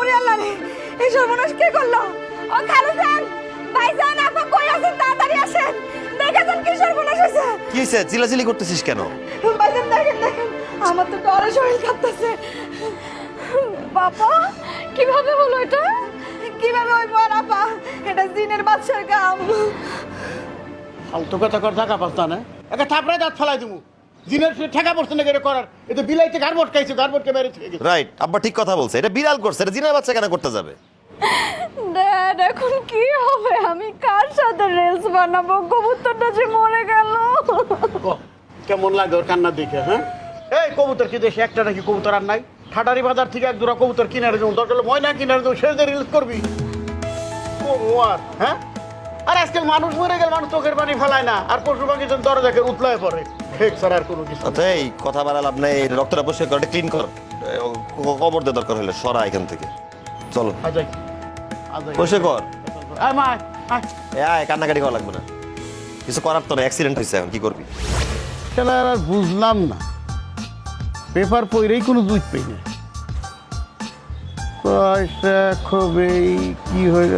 ওরে আল্লাহ রে, এই সর্বনাশ কে করলো? ও খালুজান, ভাইজান, আপা কই আছেন? তাড়াতাড়ি আসেন, দেখেছেন কি সর্বনাশ হয়েছে? কি হয়েছে? চিল্লাচিল্লি করতেছিস কেন? ভাইজান দেখেন দেখেন, আমার তো ডরে শরীর কাঁপতেছে। বাবা, কিভাবে হলো এটা? কিভাবে হইব আর আপা? এটা জিনের বাদশার কাম। ফালতু কথা কর, টাকা পাস্তা না একটা থাপড়ায় দাঁত ফেলাই দিমু। জিনের ঠেকা পড়ছে না করার, এ তো বিলাইতে গারবট খাইছে, গারবটকে মেরে থেকে গেছে। রাইট, আব্বা ঠিক কথা বলছে। এটা বিড়াল করছে, এটা জিনের বাচ্চা কেন করতে যাবে? ড্যাড, এখন কি হবে? আমি কার সাথে রিলস বানাবো? কবুতরটা যে মরে গেল। কেমন লাগে ওর কান্না দেখে? হ্যাঁ, এই কবুতর কি দেশে একটা নাকি কবুতর আর নাই? ঠাটারি বাজার থেকে এক দুরা কবুতর কিনে দেবো, দরকার হলে ময়না কিনে দেবো, সে যে রিলস করবি। আর হ্যাঁ, আর আজকাল মানুষ মরে গেল মানুষ চোখের পানি ফেলায় না, আর পশু পাখি যখন দরজাকে উতলায় পড়ে। ঠিক স্যার, আর কোনো কিছু আচ্ছা, এই কথা বাড়া লাভ নাই। রক্তটা পরিষ্কার করে ক্লিন কর, কবর দে দরকার হলে সরা এখান থেকে। চলো আজাই পরিষ্কার কর। আয় মা, আয়। কান্নাকাটি করা লাগবে না, কিছু করার তো না, অ্যাক্সিডেন্ট হয়েছে, এখন কি করবি? সেটা আর বুঝলাম না, পেপার পইরেই কোনো দুধ পেই না। পয়সা খবে কি হইল?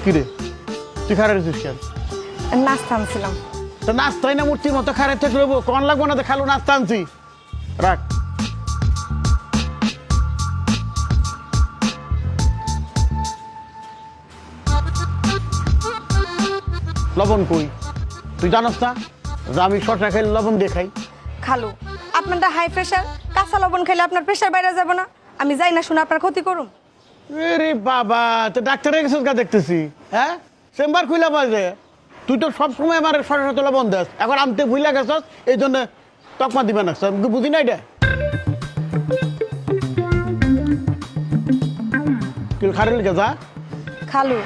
কি রে, তুই খারাপ রেছিস কেন? নাস্তা আনছিলাম। তো নাস্তাই না মূর্তির মতো খারাপ থেকে রইব, কন লাগবো না? খালু নাস্তা আনছি, রাখ। লবণ কই? তুই জানোস না যে আমি শশা খাইলে লবণ দিয়ে খাই? খালু, আপনারটা হাই প্রেশার, কাঁচা লবণ খেলে আপনার প্রেশার বাইরে যাবে না? আমি যাই না শুনে আপনার ক্ষতি করুম? রে বাবা, তো ডাক্তারের কাছে দেখতেছি, হ্যাঁ চেম্বার খুলে বাজে। তুই তো সবসময় আমার শশা তোলা বন্ধ আস, এখন আনতে ভুলে গেছস, এই জন্য তকমা দিবে না। বুঝি না এটা তুই খারেল গে যা। খালু,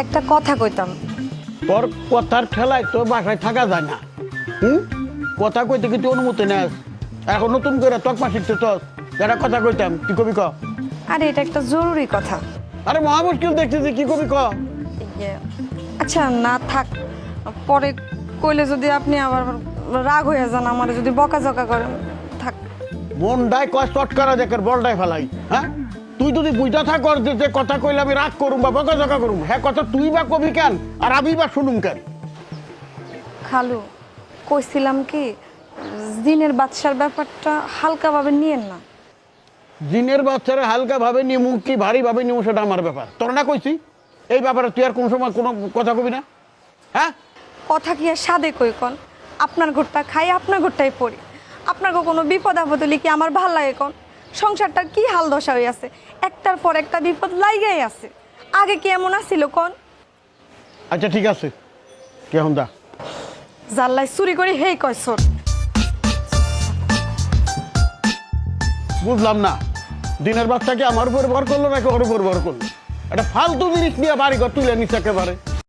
একটা কথা কইতাম। তোর কথার ঠেলায় তো বাসায় থাকা যায় না। কথা কইতে কি তুই অনুমতি নেস? এখন নতুন করে তকমা শিখতে চস, যারা কথা কইতাম কি কবি ক? আরে এটা একটা জরুরি কথা। আরে মহা মুশকিল দেখতেছি, কি কবি ক? আচ্ছা না থাক, পরে কইলে যদি আপনি আবার রাগ হয়ে যান, আমার যদি বকাঝকা করেন, থাক। মনটাই কয় চট করা দেখের বলটাই ফেলাই। হ্যাঁ, তুই যদি বুঝতে থাকর যে কথা কইলে আমি রাগ করুম বা বকাঝকা করুম, হ্যাঁ কথা তুই বা কবি কেন আর আমি বা শুনুম কেন? খালু, কইছিলাম কি, জিনের বাদশার ব্যাপারটা হালকাভাবে নিয়েন না। জিনের বাচ্চারা হালকা ভাবে নিমু কি ভারী ভাবে নিমু সেটা আমার ব্যাপার, তোর না কইছি? এই ব্যাপারে তুই আর কোন সময় কোনো কথা কবি না? হ্যাঁ, কথা কি আর সাদে কই কন? আপনার ঘরটা খাই, আপনার ঘরটাই পড়ি। আপনাকে কোনো বিপদ আপদ হলে কি আমার ভাল লাগে কন? সংসারটা কি হাল দশা হয়ে আছে, একটার পর একটা বিপদ লাইগাই আছে। আগে কি এমন আসিল কন? আচ্ছা ঠিক আছে, কেমন দা জাল্লাই চুরি করে হেই কয় সর। বুঝলাম না, দিনের বাচ্চাকে আমার উপর ভর করলো নাকি ওর উপর ভর করলো? একটা ফালতু জিনিস নিয়ে বাড়ি ঘর তুলে নিচ্ছে একেবারে।